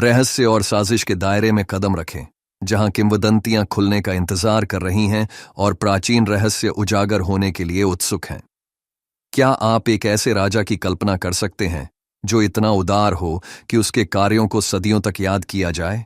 रहस्य और साजिश के दायरे में कदम रखें, जहां किंवदंतियां खुलने का इंतजार कर रही हैं और प्राचीन रहस्य उजागर होने के लिए उत्सुक हैं। क्या आप एक ऐसे राजा की कल्पना कर सकते हैं जो इतना उदार हो कि उसके कार्यों को सदियों तक याद किया जाए?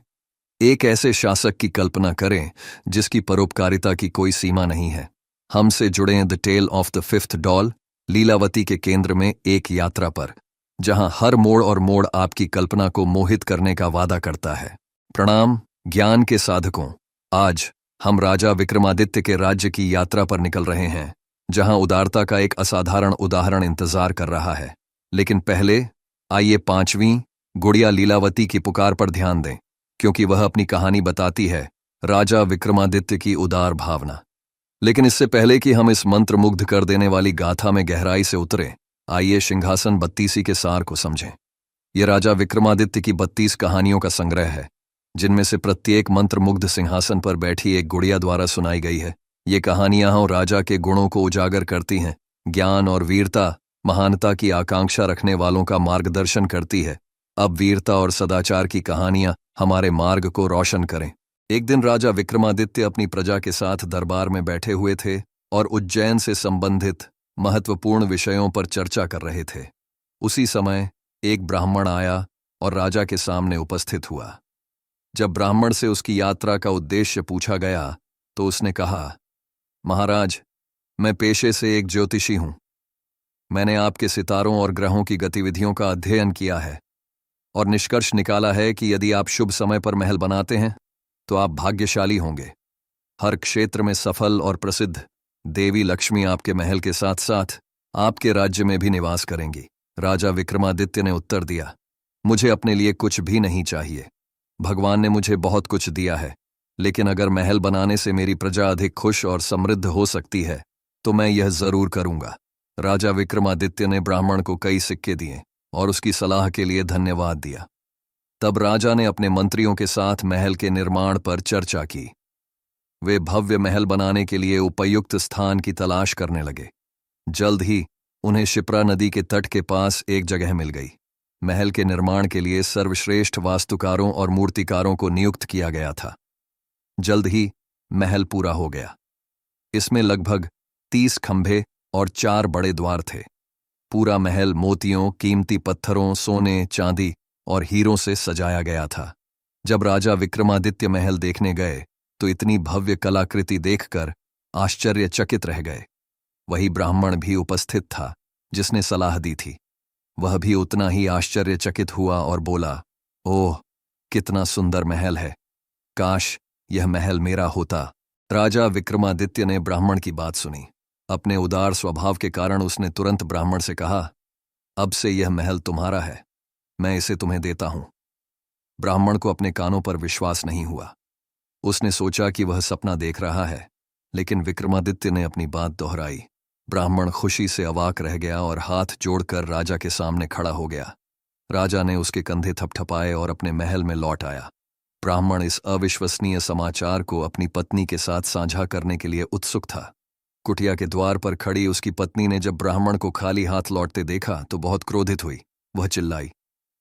एक ऐसे शासक की कल्पना करें जिसकी परोपकारिता की कोई सीमा नहीं है। हमसे जुड़ें the tale of the fifth doll, Lilavati के केंद्र में एक यात्रा पर, जहां हर मोड़ और मोड़ आपकी कल्पना को मोहित करने का वादा करता है। प्रणाम ज्ञान के साधकों, आज हम राजा विक्रमादित्य के राज्य की यात्रा पर निकल रहे हैं, जहां उदारता का एक असाधारण उदाहरण इंतजार कर रहा है। लेकिन पहले आइए पांचवीं गुड़िया लीलावती की पुकार पर ध्यान दें, क्योंकि वह अपनी कहानी बताती है राजा विक्रमादित्य की उदार भावना। लेकिन इससे पहले कि हम इस मंत्र मुग्ध कर देने वाली गाथा में गहराई से उतरें, आइए सिंहासन बत्तीसी के सार को समझें। यह राजा विक्रमादित्य की 32 कहानियों का संग्रह है, जिनमें से प्रत्येक मंत्र मुग्ध सिंहासन पर बैठी एक गुड़िया द्वारा सुनाई गई है। ये कहानियां राजा के गुणों को उजागर करती हैं, ज्ञान और वीरता, महानता की आकांक्षा रखने वालों का मार्गदर्शन करती है। अब वीरता और सदाचार की कहानियां हमारे मार्ग को रोशन करें। एक दिन राजा विक्रमादित्य अपनी प्रजा के साथ दरबार में बैठे हुए थे और उज्जैन से संबंधित महत्वपूर्ण विषयों पर चर्चा कर रहे थे। उसी समय एक ब्राह्मण आया और राजा के सामने उपस्थित हुआ। जब ब्राह्मण से उसकी यात्रा का उद्देश्य पूछा गया तो उसने कहा, महाराज, मैं पेशे से एक ज्योतिषी हूं। मैंने आपके सितारों और ग्रहों की गतिविधियों का अध्ययन किया है और निष्कर्ष निकाला है कि यदि आप शुभ समय पर महल बनाते हैं तो आप भाग्यशाली होंगे। हर क्षेत्र में सफल और प्रसिद्ध देवी लक्ष्मी आपके महल के साथ साथ आपके राज्य में भी निवास करेंगी। राजा विक्रमादित्य ने उत्तर दिया, मुझे अपने लिए कुछ भी नहीं चाहिए। भगवान ने मुझे बहुत कुछ दिया है, लेकिन अगर महल बनाने से मेरी प्रजा अधिक खुश और समृद्ध हो सकती है तो मैं यह जरूर करूंगा। राजा विक्रमादित्य ने ब्राह्मण को कई सिक्के दिए और उसकी सलाह के लिए धन्यवाद दिया। तब राजा ने अपने मंत्रियों के साथ महल के निर्माण पर चर्चा की। वे भव्य महल बनाने के लिए उपयुक्त स्थान की तलाश करने लगे। जल्द ही उन्हें शिप्रा नदी के तट के पास एक जगह मिल गई। महल के निर्माण के लिए सर्वश्रेष्ठ वास्तुकारों और मूर्तिकारों को नियुक्त किया गया था। जल्द ही महल पूरा हो गया। इसमें लगभग 30 खंभे और 4 बड़े द्वार थे। पूरा महल मोतियों, कीमती पत्थरों, सोने, चांदी और हीरों से सजाया गया था। जब राजा विक्रमादित्य महल देखने गए तो इतनी भव्य कलाकृति देखकर आश्चर्यचकित रह गए। वही ब्राह्मण भी उपस्थित था जिसने सलाह दी थी। वह भी उतना ही आश्चर्यचकित हुआ और बोला, ओह, कितना सुंदर महल है, काश यह महल मेरा होता। राजा विक्रमादित्य ने ब्राह्मण की बात सुनी। अपने उदार स्वभाव के कारण उसने तुरंत ब्राह्मण से कहा, अब से यह महल तुम्हारा है, मैं इसे तुम्हें देता हूं। ब्राह्मण को अपने कानों पर विश्वास नहीं हुआ। उसने सोचा कि वह सपना देख रहा है, लेकिन विक्रमादित्य ने अपनी बात दोहराई। ब्राह्मण खुशी से अवाक रह गया और हाथ जोड़कर राजा के सामने खड़ा हो गया। राजा ने उसके कंधे थपथपाए और अपने महल में लौट आया। ब्राह्मण इस अविश्वसनीय समाचार को अपनी पत्नी के साथ साझा करने के लिए उत्सुक था। कुटिया के द्वार पर खड़ी उसकी पत्नी ने जब ब्राह्मण को खाली हाथ लौटते देखा तो बहुत क्रोधित हुई। वह चिल्लाई,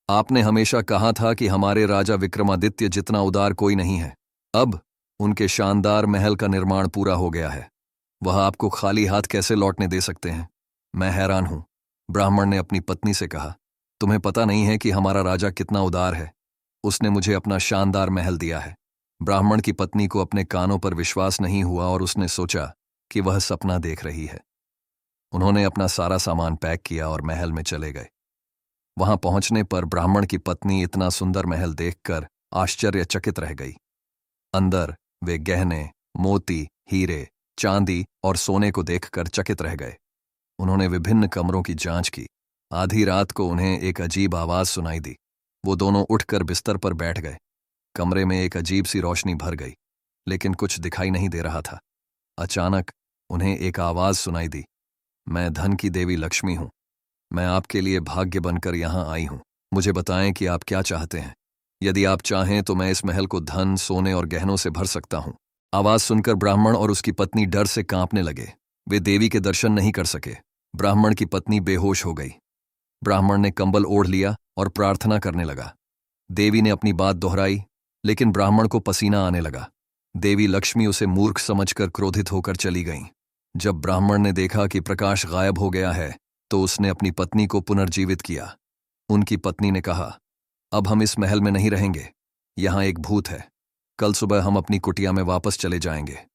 आपने हमेशा कहा था कि हमारे राजा विक्रमादित्य जितना उदार कोई नहीं है। अब उनके शानदार महल का निर्माण पूरा हो गया है, वह आपको खाली हाथ कैसे लौटने दे सकते हैं? मैं हैरान हूं। ब्राह्मण ने अपनी पत्नी से कहा, तुम्हें पता नहीं है कि हमारा राजा कितना उदार है? उसने मुझे अपना शानदार महल दिया है। ब्राह्मण की पत्नी को अपने कानों पर विश्वास नहीं हुआ और उसने सोचा कि वह सपना देख रही है। उन्होंने अपना सारा सामान पैक किया और महल में चले गए। वहां पहुंचने पर ब्राह्मण की पत्नी इतना सुंदर महल देखकर आश्चर्यचकित रह गई। अंदर वे गहने, मोती, हीरे, चांदी और सोने को देखकर चकित रह गए। उन्होंने विभिन्न कमरों की जांच की। आधी रात को उन्हें एक अजीब आवाज सुनाई दी। वो दोनों उठकर बिस्तर पर बैठ गए। कमरे में एक अजीब सी रोशनी भर गई, लेकिन कुछ दिखाई नहीं दे रहा था। अचानक उन्हें एक आवाज सुनाई दी, मैं धन की देवी लक्ष्मी हूं। मैं आपके लिए भाग्य बनकर यहां आई हूं। मुझे बताएं कि आप क्या चाहते हैं। यदि आप चाहें तो मैं इस महल को धन, सोने और गहनों से भर सकता हूं। आवाज सुनकर ब्राह्मण और उसकी पत्नी डर से कांपने लगे। वे देवी के दर्शन नहीं कर सके। ब्राह्मण की पत्नी बेहोश हो गई। ब्राह्मण ने कंबल ओढ़ लिया और प्रार्थना करने लगा, देवी ने अपनी बात दोहराई, लेकिन ब्राह्मण को पसीना आने लगा। देवी लक्ष्मी उसे मूर्ख समझकर क्रोधित होकर चली गईं। जब ब्राह्मण ने देखा कि प्रकाश गायब हो गया है, तो उसने अपनी पत्नी को पुनर्जीवित किया। उनकी पत्नी ने कहा, अब हम इस महल में नहीं रहेंगे, यहां एक भूत है। कल सुबह हम अपनी कुटिया में वापस चले जाएंगे।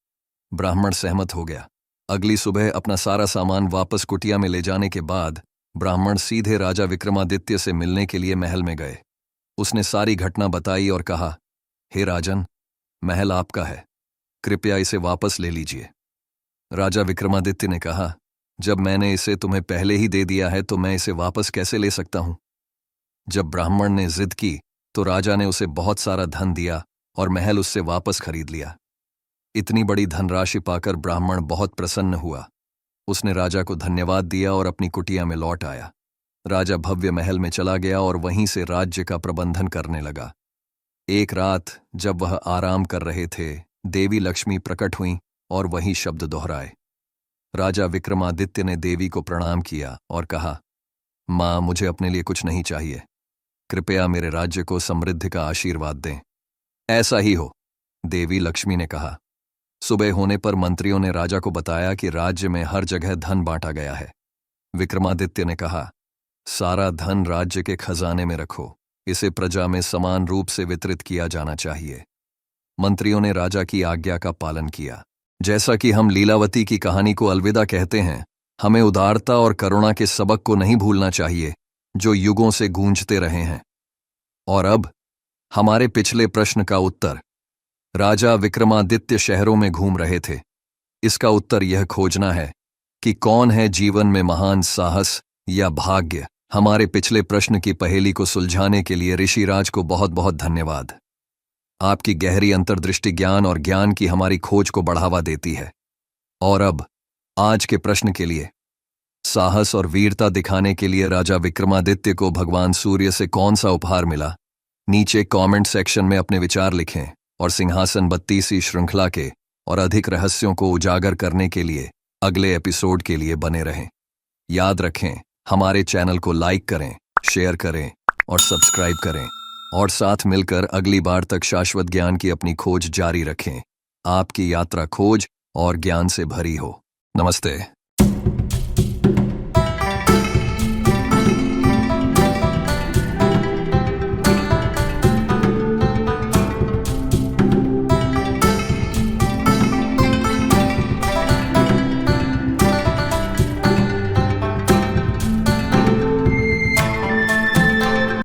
ब्राह्मण सहमत हो गया। अगली सुबह अपना सारा सामान वापस कुटिया में ले जाने के बाद ब्राह्मण सीधे राजा विक्रमादित्य से मिलने के लिए महल में गए। उसने सारी घटना बताई और कहा, हे राजन, महल आपका है, कृपया इसे वापस ले लीजिए। राजा विक्रमादित्य ने कहा, जब मैंने इसे तुम्हें पहले ही दे दिया है तो मैं इसे वापस कैसे ले सकता हूं? जब ब्राह्मण ने जिद की तो राजा ने उसे बहुत सारा धन दिया और महल उससे वापस खरीद लिया। इतनी बड़ी धनराशि पाकर ब्राह्मण बहुत प्रसन्न हुआ। उसने राजा को धन्यवाद दिया और अपनी कुटिया में लौट आया। राजा भव्य महल में चला गया और वहीं से राज्य का प्रबंधन करने लगा। एक रात जब वह आराम कर रहे थे, देवी लक्ष्मी प्रकट हुईं और वही शब्द दोहराए। राजा विक्रमादित्य ने देवी को प्रणाम किया और कहा, मां, मुझे अपने लिए कुछ नहीं चाहिए, कृपया मेरे राज्य को समृद्धि का आशीर्वाद दें। ऐसा ही हो, देवी लक्ष्मी ने कहा। सुबह होने पर मंत्रियों ने राजा को बताया कि राज्य में हर जगह धन बांटा गया है। विक्रमादित्य ने कहा, सारा धन राज्य के खजाने में रखो, इसे प्रजा में समान रूप से वितरित किया जाना चाहिए। मंत्रियों ने राजा की आज्ञा का पालन किया। जैसा कि हम लीलावती की कहानी को अलविदा कहते हैं, हमें उदारता और करुणा के सबक को नहीं भूलना चाहिए जो युगों से गूंजते रहे हैं। और अब हमारे पिछले प्रश्न का उत्तर। राजा विक्रमादित्य शहरों में घूम रहे थे। इसका उत्तर यह खोजना है कि कौन है जीवन में महान साहस या भाग्य। हमारे पिछले प्रश्न की पहेली को सुलझाने के लिए ऋषिराज को बहुत बहुत धन्यवाद। आपकी गहरी अंतर्दृष्टि ज्ञान और ज्ञान की हमारी खोज को बढ़ावा देती है। और अब आज के प्रश्न के लिए, साहस और वीरता दिखाने के लिए राजा विक्रमादित्य को भगवान सूर्य से कौन सा उपहार मिला? नीचे कमेंट सेक्शन में अपने विचार लिखें और सिंहासन 32 श्रृंखला के और अधिक रहस्यों को उजागर करने के लिए अगले एपिसोड के लिए बने रहें। याद रखें, हमारे चैनल को लाइक करें, शेयर करें और सब्सक्राइब करें और साथ मिलकर अगली बार तक शाश्वत ज्ञान की अपनी खोज जारी रखें। आपकी यात्रा खोज और ज्ञान से भरी हो। नमस्ते।